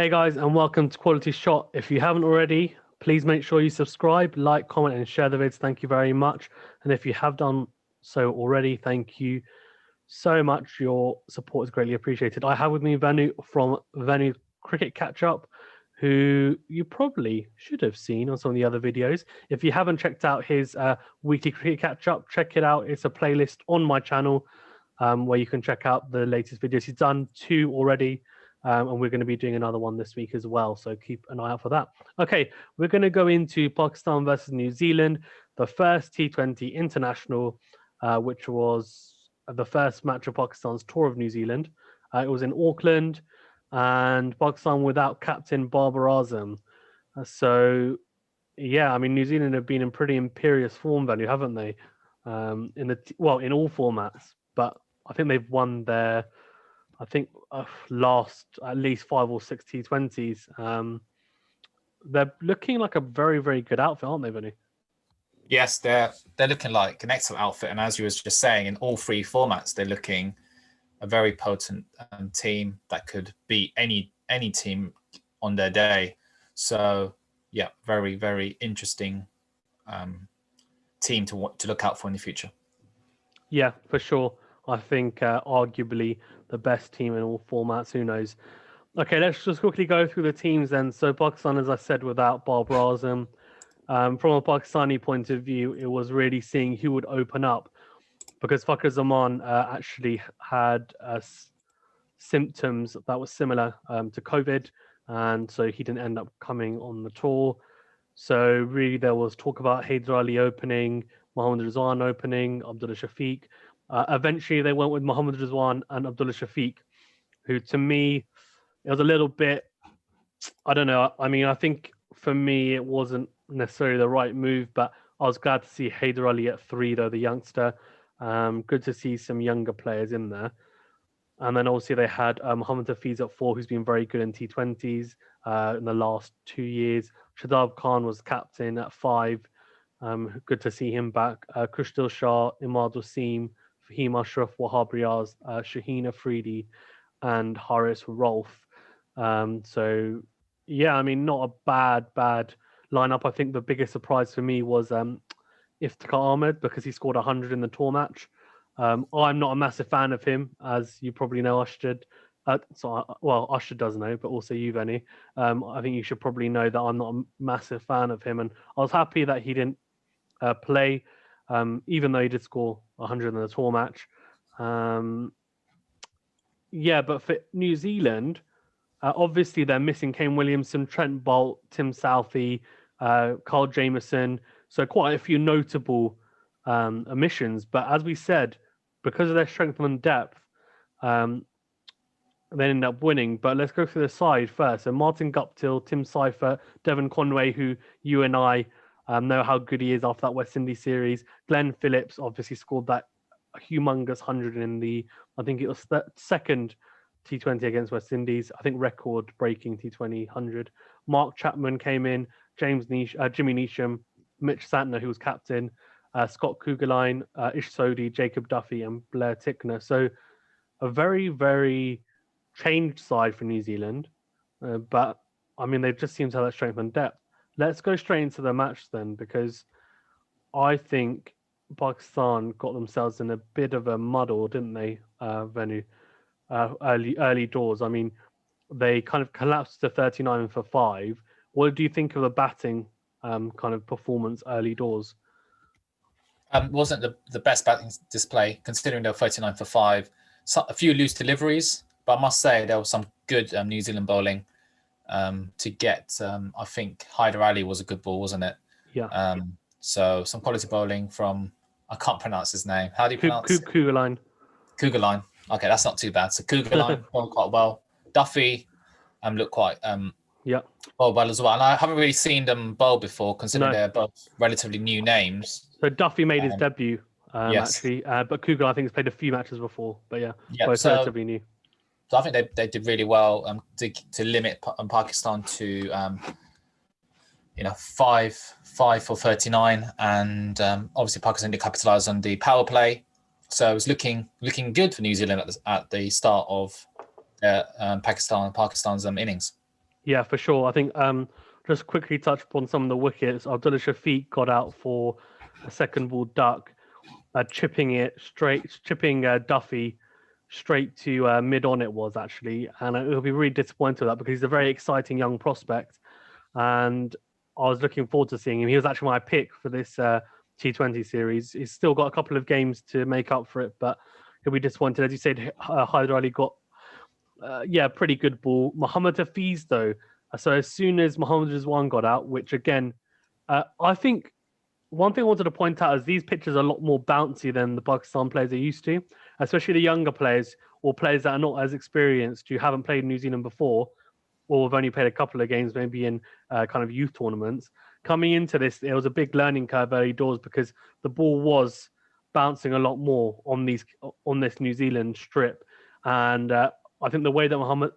Hey guys, and welcome to Quality Shot. If you haven't already, please make sure you subscribe, like, comment, and share the vids. Thank you very much. And if you have done so already, thank you so much. Your support is greatly appreciated. I have with me Venu from Venu Cricket Catch Up, who you probably should have seen on some of the other videos. If you haven't checked out his weekly cricket catch up, check it out. It's a playlist on my channel where you can check out the latest videos. He's done 2 already. And we're going to be doing another one this week as well, so keep an eye out for that. Okay, we're going to go into Pakistan versus New Zealand, the first T20 international, which was the first match of Pakistan's tour of New Zealand. It was in Auckland, and Pakistan without captain Babar. So, yeah, I mean, New Zealand have been in pretty imperious form, Venu, haven't they? In all formats, but I think they've won their last at least 5 or 6 T20s. They're looking like a very, very good outfit, aren't they, Vinny? Yes, they're looking like an excellent outfit. And as you was just saying, in all 3 formats, they're looking a very potent team that could beat any team on their day. So, yeah, very, very interesting team to look out for in the future. Yeah, for sure. I think arguably the best team in all formats. Who knows? Okay, let's just quickly go through the teams then. So Pakistan, as I said, without Babar Azam. From a Pakistani point of view, it was really seeing who would open up, because Fakhar Zaman actually had symptoms that were similar to COVID, and so he didn't end up coming on the tour. So really there was talk about Haider Ali opening, Mohammad Rizwan opening, Abdullah Shafiq. Eventually, they went with Mohammad Rizwan and Abdullah Shafiq, who to me, it was a little bit, I don't know. I mean, I think for me, it wasn't necessarily the right move, but I was glad to see Haider Ali at 3, though, the youngster. Good to see some younger players in there. And then obviously they had Mohammad Hafiz at 4, who's been very good in T20s in the last 2 years. Shadab Khan was captain at 5. Good to see him back. Krishdil Shah, Imad Wasim, Faheem Ashraf, Wahab Riaz, Shaheen Afridi, and Haris Rauf. So, yeah, I mean, not a bad lineup. I think the biggest surprise for me was Iftikhar Ahmed, because he scored 100 in the tour match. I'm not a massive fan of him, as you probably know, Ashdad. Ashdad does know, but also you, Veni. I think you should probably know that I'm not a massive fan of him, and I was happy that he didn't play, even though he did score 100 in the tour match. But for New Zealand, obviously they're missing Kane Williamson, Trent Boult, Tim Southey, Carl Jamieson. So quite a few notable omissions. But as we said, because of their strength and depth, they ended up winning. But let's go through the side first. So Martin Guptill, Tim Seifert, Devon Conway, who you and I know how good he is after that West Indies series. Glenn Phillips obviously scored that humongous 100 in the, I think it was the second T20 against West Indies. I think record-breaking T20 100. Mark Chapman came in, Jimmy Neesham, Mitch Santner, who was captain, Scott Kuggeleijn, Ish Sodhi, Jacob Duffy, and Blair Tickner. So a very, very changed side for New Zealand. But, I mean, they just seem to have that strength and depth. Let's go straight into the match then, because I think Pakistan got themselves in a bit of a muddle, didn't they, Venu? Early doors. I mean, they kind of collapsed to 39 for 5. What do you think of the batting kind of performance early doors? Wasn't the best batting display, considering they were 39 for 5. A few loose deliveries, but I must say there was some good New Zealand bowling to get. I think Haider Ali was a good ball, wasn't it? Yeah. So some quality bowling from, I can't pronounce his name. How do you pronounce it? Kuggeleijn. Kuggeleijn. Okay, that's not too bad. So Kuggeleijn bowled quite well. Duffy looked quite well as well. And I haven't really seen them bowl before, considering they're both relatively new names. So Duffy made his debut, actually. But Kuggeleijn, I think, has played a few matches before. But both relatively new. So I think they did really well to limit Pakistan to 5 for 39, and obviously Pakistan did capitalise on the power play. So it was looking good for New Zealand at the start of Pakistan's innings. Yeah, for sure. I think just quickly touch upon some of the wickets. Abdullah Shafiq got out for a second ball duck, chipping Duffy straight to mid on. It was actually, and it'll be really disappointed with that because he's a very exciting young prospect, and I was looking forward to seeing him. He was actually my pick for this T20 series. He's still got a couple of games to make up for it, but he'll be disappointed. As you said, Hyder Ali got pretty good ball. Mohammad Hafiz, though, so as soon as Mohammad Rizwan got out, which again, I think one thing I wanted to point out is these pitches are a lot more bouncy than the Pakistan players are used to, especially the younger players or players that are not as experienced, who haven't played New Zealand before, or have only played a couple of games, maybe in kind of youth tournaments. Coming into this, it was a big learning curve early doors because the ball was bouncing a lot more on this New Zealand strip, and I think the way that Mohammad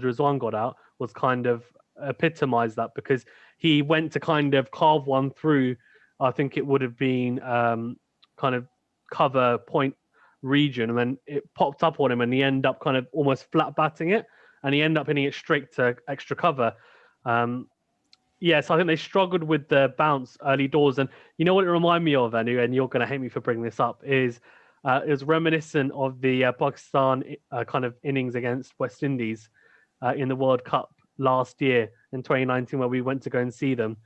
Rizwan got out was kind of epitomized that because he went to kind of carve one through. I think it would have been kind of cover point region, and then it popped up on him, and he ended up kind of almost flat batting it, and he ended up hitting it straight to extra cover. So I think they struggled with the bounce early doors, and you know what it reminded me of, Venu, and you're going to hate me for bringing this up, is it was reminiscent of the Pakistan kind of innings against West Indies in the World Cup last year in 2019, where we went to go and see them,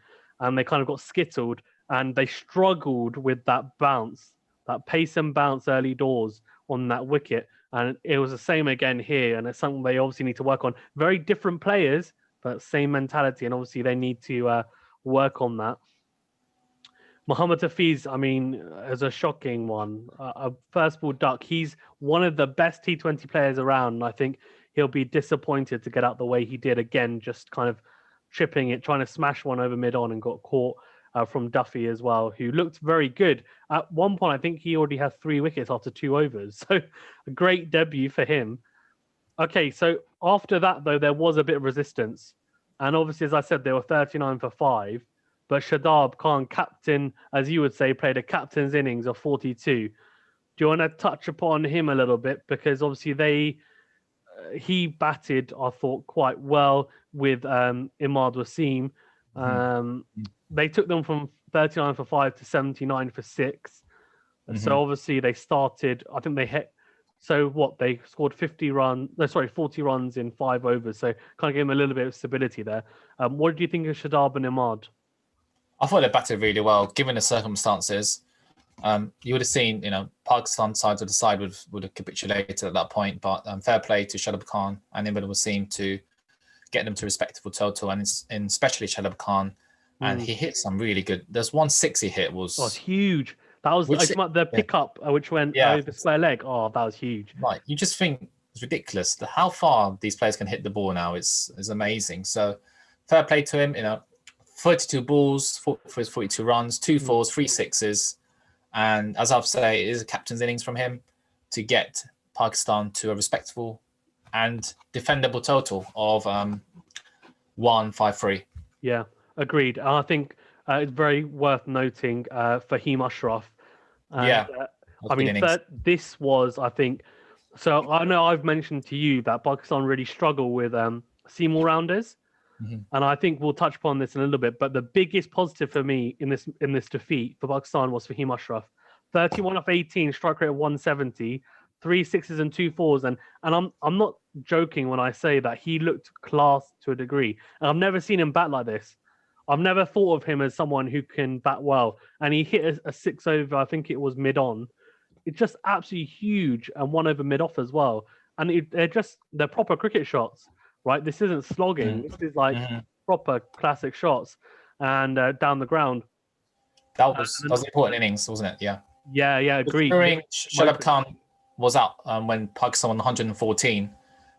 and they kind of got skittled, and they struggled with that bounce, that pace and bounce early doors on that wicket. And it was the same again here, and it's something they obviously need to work on. Very different players, but same mentality, and obviously they need to work on that. Mohammad Hafiz, I mean, is a shocking one. A first ball duck. He's one of the best T20 players around, and I think he'll be disappointed to get out the way he did again, just kind of chipping it, trying to smash one over mid on, and got caught from Duffy as well, who looked very good. At one point, I think he already had 3 wickets after 2 overs. So a great debut for him. Okay, so after that, though, there was a bit of resistance. And obviously, as I said, they were 39 for 5. But Shadab Khan, captain, as you would say, played a captain's innings of 42. Do you want to touch upon him a little bit? Because obviously he batted, I thought, quite well with Imad Wasim. They took them from 39 for 5 to 79 for 6. So obviously they started, I think they hit, so what, they scored 40 runs in 5 overs. So kind of gave them a little bit of stability there. What do you think of Shadab and Imad? I thought they batted really well, given the circumstances. You would have seen, Pakistan side to the side would have capitulated at that point, but fair play to Shadab Khan and Imad Wasim to get them to a respectable total, and especially Shadab Khan. And he hit some really good. There's one 6 he hit was huge. That was the pickup, which went over the square leg. Oh, that was huge. Right, you just think it's ridiculous. How far these players can hit the ball now is amazing. So fair play to him. 32 balls for his 42 runs, 2 fours, 3 sixes. And as I've said, it is a captain's innings from him to get Pakistan to a respectable and defendable total of 153. Yeah, agreed. I think it's very worth noting Faheem Ashraf. This was, I think, so I know I've mentioned to you that Pakistan really struggle with seam all-rounders. And I think we'll touch upon this in a little bit, but the biggest positive for me in this defeat for Pakistan was Faheem Ashraf. 31 off 18, strike rate of 170, 3 sixes and 2 fours, and I'm not joking when I say that he looked class to a degree. And I've never seen him bat like this. I've never thought of him as someone who can bat well. And he hit a 6 over, I think it was mid on. It's just absolutely huge, and 1 over mid off as well. And they're proper cricket shots. Right, this isn't slogging. This is like proper classic shots, and down the ground. That was an important innings, wasn't it? Yeah, agreed. Shadab Khan was out when Pakistan won 114.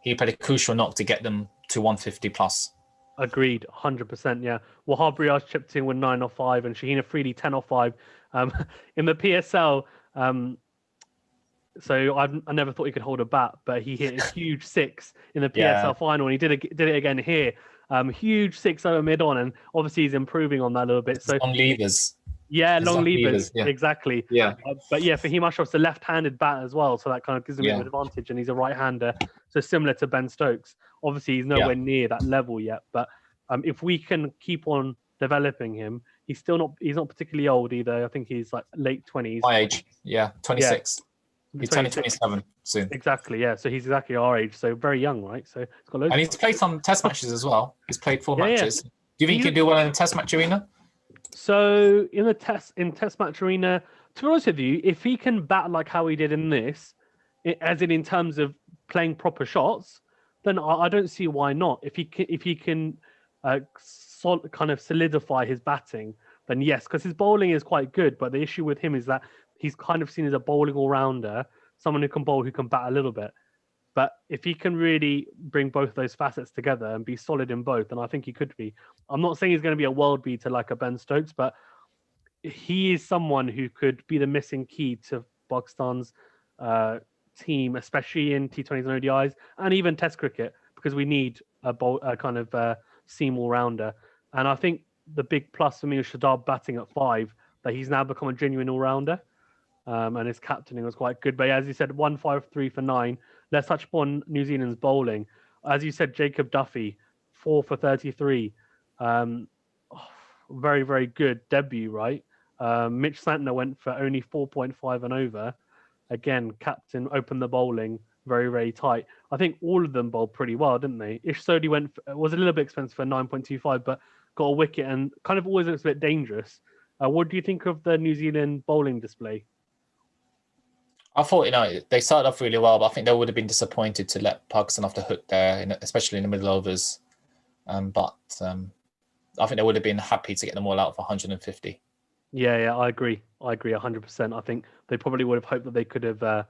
He played a crucial knock to get them to 150 plus. Agreed, 100%. Yeah, Wahab Riaz chipped in with 9 off 5, and Shaheen Afridi 10 off 5. In the PSL. So I never thought he could hold a bat, but he hit a huge 6 in the PSL final, and he did it again here. Huge 6 over mid on, and obviously he's improving on that a little bit. So on levers. Yeah, His long levers, yeah. exactly. Yeah. But yeah, Faheem Ashraf's a left-handed bat as well, so that kind of gives him Yeah. an advantage, and he's a right-hander, so similar to Ben Stokes. Obviously, he's Yeah. nowhere near that level yet, but if we can keep on developing him, he's not particularly old either. I think he's like late 20s. My age, yeah, 26. Yeah, He's turning 27 soon. Exactly, yeah. So he's exactly our age, so very young, right? So he's got loads. And he's played some test matches as well. He's played 4 matches. Yeah. Do you think he'd do well in a test match arena? So in test match arena, to be honest with you, if he can bat like how he did in this, as in terms of playing proper shots, then I don't see why not. If he can kind of solidify his batting, then yes, because his bowling is quite good. But the issue with him is that he's kind of seen as a bowling all-rounder, someone who can bowl, who can bat a little bit. But if he can really bring both those facets together and be solid in both, then I think he could be. I'm not saying he's going to be a world beater like a Ben Stokes, but he is someone who could be the missing key to Pakistan's team, especially in T20s and ODIs, and even Test cricket, because we need a kind of seam all-rounder. And I think the big plus for me was Shadab batting at 5, that he's now become a genuine all-rounder. And his captaining was quite good. But as you said, 153 for 9. Let's touch upon New Zealand's bowling. As you said, Jacob Duffy, 4 for 33. Very, very good debut, right? Mitch Santner went for only 4.5 and over. Again, captain opened the bowling very, very tight. I think all of them bowled pretty well, didn't they? Ish Sodhi was a little bit expensive for 9.25, but got a wicket and kind of always looks a bit dangerous. What do you think of the New Zealand bowling display? I thought, they started off really well, but I think they would have been disappointed to let Pakistan off the hook there, especially in the middle overs. But I think they would have been happy to get them all out for 150. Yeah, I agree 100%. I think they probably would have hoped that they could have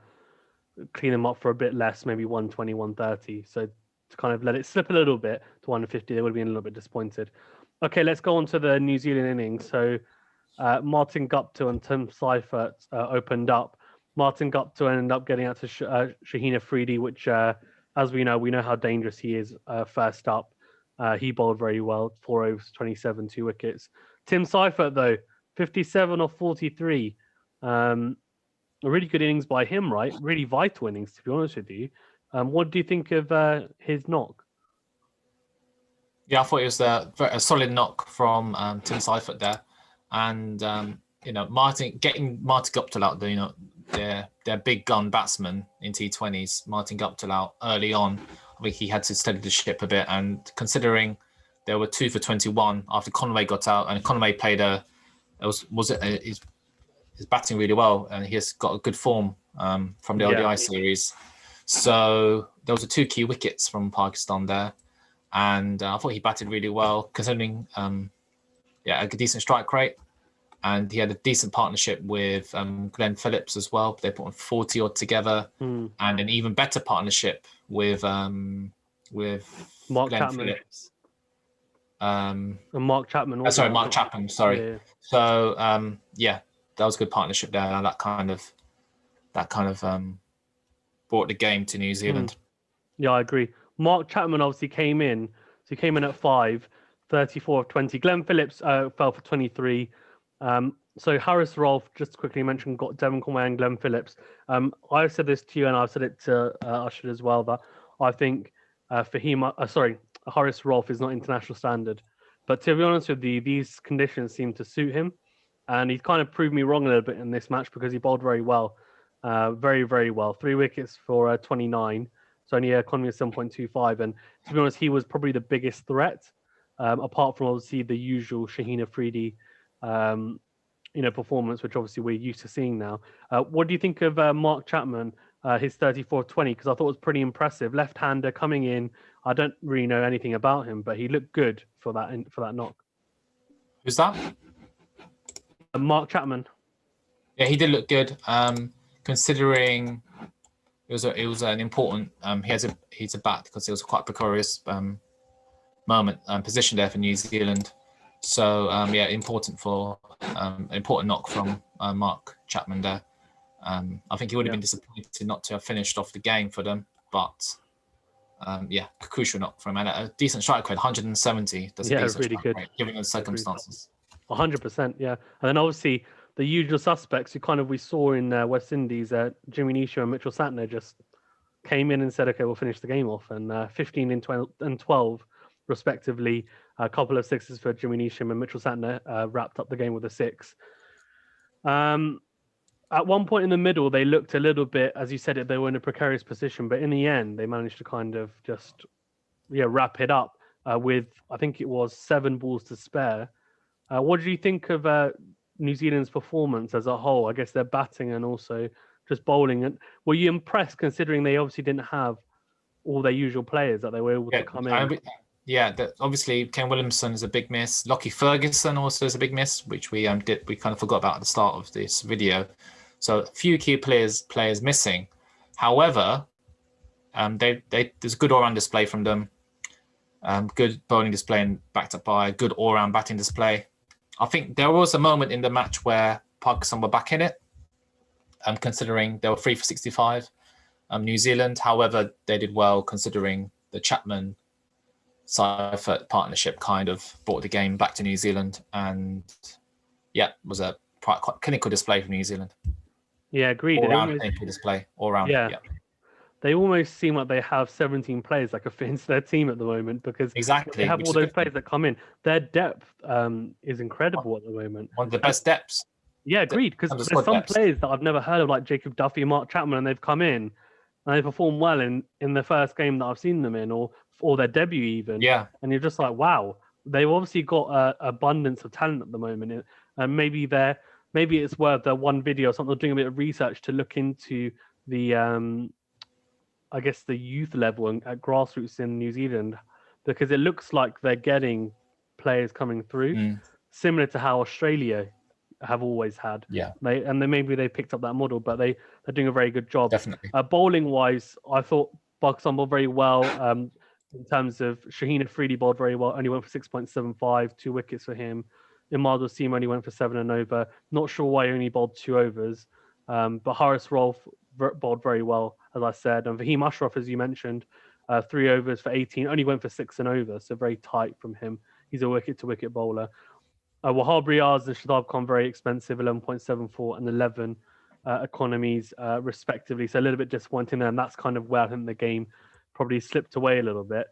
cleaned them up for a bit less, maybe 120, 130. So to kind of let it slip a little bit to 150, they would have been a little bit disappointed. Okay, let's go on to the New Zealand innings. So Martin Guptill and Tim Seifert opened up. Martin Guptill ended up getting out to Shaheen Afridi, which, as we know how dangerous he is first up. He bowled very well, 4 overs, 27, 2 wickets. Tim Seifert, though, 57 off 43. A really good innings by him, right? Really vital innings, to be honest with you. What do you think of his knock? Yeah, I thought it was a solid knock from Tim Seifert there. And, Martin Guptill out there, their big gun batsman in T20s, Martin Guptill out early on. I think he had to steady the ship a bit. And considering there were 2 for 21 after Conway got out, and Conway played he's batting really well, and he has got a good form from the ODI series. So there was 2 key wickets from Pakistan there. And I thought he batted really well, considering a decent strike rate. And he had a decent partnership with Glenn Phillips as well. They put on 40 odd together, and an even better partnership with Mark Glenn Chapman. Phillips. And Mark Chapman. Mark Chapman. Sorry. Yeah. So that was a good partnership there. And that kind of brought the game to New Zealand. Yeah, I agree. Mark Chapman obviously came in. So he came in at 5, 34 of 20. Glenn Phillips fell for 23. So Harris Rauf, just to quickly mention, got Devon Conway and Glenn Phillips. I've said this to you, and I've said it to Ashid as well, that I think Harris Rauf is not international standard. But to be honest with you, these conditions seem to suit him, and he's kind of proved me wrong a little bit in this match because he bowled very well, very, very well. 3 wickets for 29, so only a economy of 7.25. And to be honest, he was probably the biggest threat, apart from obviously the usual Shaheen Afridi performance, which obviously we're used to seeing now. What do you think of Mark Chapman, his 34-20? Because I thought it was pretty impressive. Left-hander coming in. I don't really know anything about him, but he looked good for that knock. Who's that? Mark Chapman. Yeah, he did look good. Considering it was an important. He's a bat because it was quite a precarious moment position there for New Zealand. So important knock from Mark Chapman there. I think he would have been disappointed not to have finished off the game for them, but crucial knock from him. And a decent strike rate, 170. That's a decent really good rate, given the circumstances. 100%, yeah. And then obviously the usual suspects who we saw in West Indies, Jimmy Neesham and Mitchell Santner just came in and said, okay, we'll finish the game off. And 15 and 12, respectively, a couple of sixes for Jimmy Neesham and Mitchell Santner wrapped up the game with a six. At one point in the middle, they looked a little bit, as you said, they were in a precarious position, but in the end, they managed to kind of just wrap it up with, I think it was 7 balls to spare. What did you think of New Zealand's performance as a whole? I guess their batting and also just bowling. And were you impressed considering they obviously didn't have all their usual players that they were able to come in? Obviously Ken Williamson is a big miss. Lockie Ferguson also is a big miss, which we kind of forgot about at the start of this video. So a few key players missing. However, there's a good all-round display from them. Good bowling display and backed up by a good all-round batting display. I think there was a moment in the match where Pakistan were back in it, considering they were 3 for 65. New Zealand, however, they did well considering the Chapman Seifert partnership kind of brought the game back to New Zealand, and was a quite clinical display from New Zealand. Yeah, agreed. All-round clinical display, all-round. Yeah. They almost seem like they have 17 players that could fit into their team at the moment because exactly they have all those players that come in. Their depth is incredible at the moment. One of the best depths. Yeah, agreed. Because there's some players that I've never heard of, like Jacob Duffy and Mark Chapman, and they've come in and they perform well in the first game that I've seen them in, or their debut even. Yeah. And you're just like, wow, they've obviously got an abundance of talent at the moment. And maybe it's worth one video or something, doing a bit of research to look into the I guess the youth level and at grassroots in New Zealand, because it looks like they're getting players coming through, similar to how Australia have always had. Yeah. Maybe they picked up that model, but they're doing a very good job. Definitely. Bowling wise, I thought Pakistan bowled very well. In terms of Shaheen Afridi bowled very well, only went for 6.75, 2 wickets for him. Imad Wasim only went for 7 and over. Not sure why he only bowled 2 overs. But Haris Rauf bowled very well, as I said. And Faheem Ashraf, as you mentioned, 3 overs for 18, only went for 6 and over, so very tight from him. He's a wicket-to-wicket bowler. Wahab Riaz and Shadab Khan, very expensive, 11.74 and 11 economies, respectively. So a little bit disappointing there, and that's kind of where I think the game probably slipped away a little bit.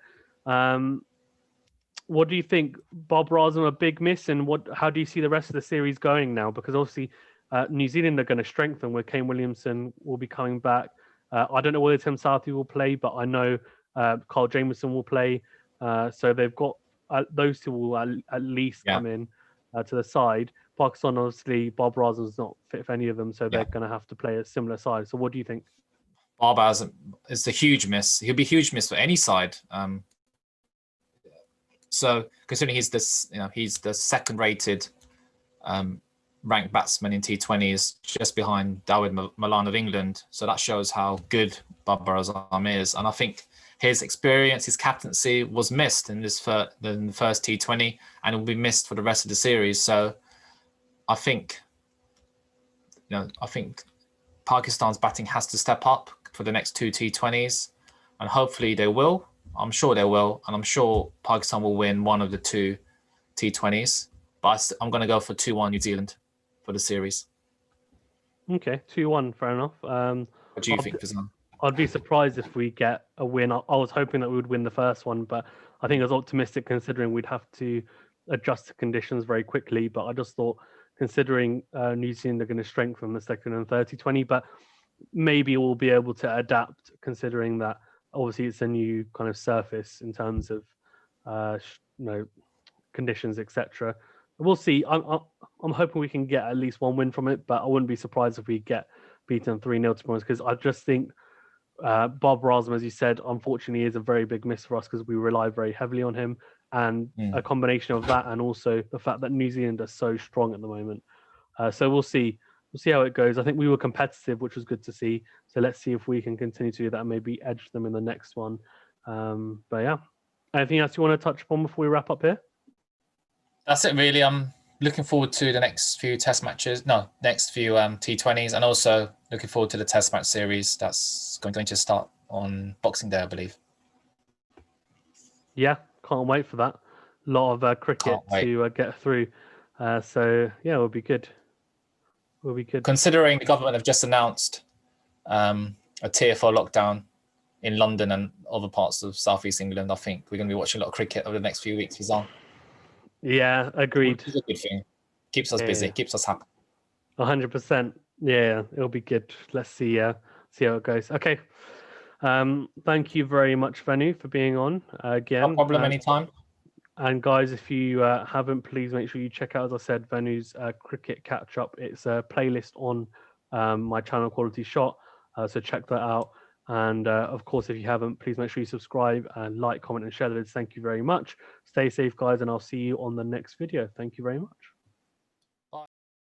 What do you think? Babar Azam a big miss, and how do you see the rest of the series going now? Because obviously New Zealand are going to strengthen with Kane Williamson will be coming back. I don't know whether Tim Southee will play, but I know Carl Jamieson will play. So they've got those two will at least come in to the side. Pakistan, obviously, Babar Azam's not fit for any of them, so they're going to have to play a similar side. So what do you think? Babar Azam is a huge miss. He'll be a huge miss for any side. So considering he's the second-rated ranked batsman in T20s, just behind Dawid Malan of England. So that shows how good Babar Azam is. And I think his experience, his captaincy was missed in the first T20, and it will be missed for the rest of the series. So I think Pakistan's batting has to step up for the next 2 T20s, and hopefully they will. I'm sure they will, and I'm sure Pakistan will win one of the 2 T20s. But I'm going to go for 2-1 New Zealand for the series. Okay, 2-1, fair enough. What do you think, Fazan? I'd be surprised if we get a win. I was hoping that we would win the first one, but I think I was optimistic considering we'd have to adjust to conditions very quickly. But I just thought, considering New Zealand are going to strengthen the second and third T20, but maybe we'll be able to adapt considering that obviously it's a new kind of surface in terms of conditions, etc. We'll see. I'm hoping we can get at least one win from it, but I wouldn't be surprised if we get beaten 3-0 tomorrow, because I just think Babar Azam, as you said, unfortunately is a very big miss for us because we rely very heavily on him, and a combination of that and also the fact that New Zealand are so strong at the moment. So we'll see. We'll see how it goes. I think we were competitive, which was good to see. So let's see if we can continue to do that and maybe edge them in the next one. But yeah, anything else you want to touch upon before we wrap up here? That's it, really. I'm looking forward to the next few next few T20s, and also looking forward to the Test match series that's going to start on Boxing Day, I believe. Yeah, can't wait for that. A lot of cricket to get through. So yeah, we'll be good. We'll be good. Considering the government have just announced a tier 4 lockdown in London and other parts of southeast England, I think we're going to be watching a lot of cricket over the next few weeks. Yeah, agreed. It's a good thing. Keeps us busy. Keeps us happy. 100%. Yeah, it'll be good. Let's see how it goes. Okay. Thank you very much, Venu, for being on again. No problem. Anytime. And guys, if you haven't, please make sure you check out, as I said, Venu's cricket catch up. It's a playlist on my channel, Quality Shot. So check that out. And of course, if you haven't, please make sure you subscribe and like, comment, and share the videos. Thank you very much. Stay safe, guys, and I'll see you on the next video. Thank you very much.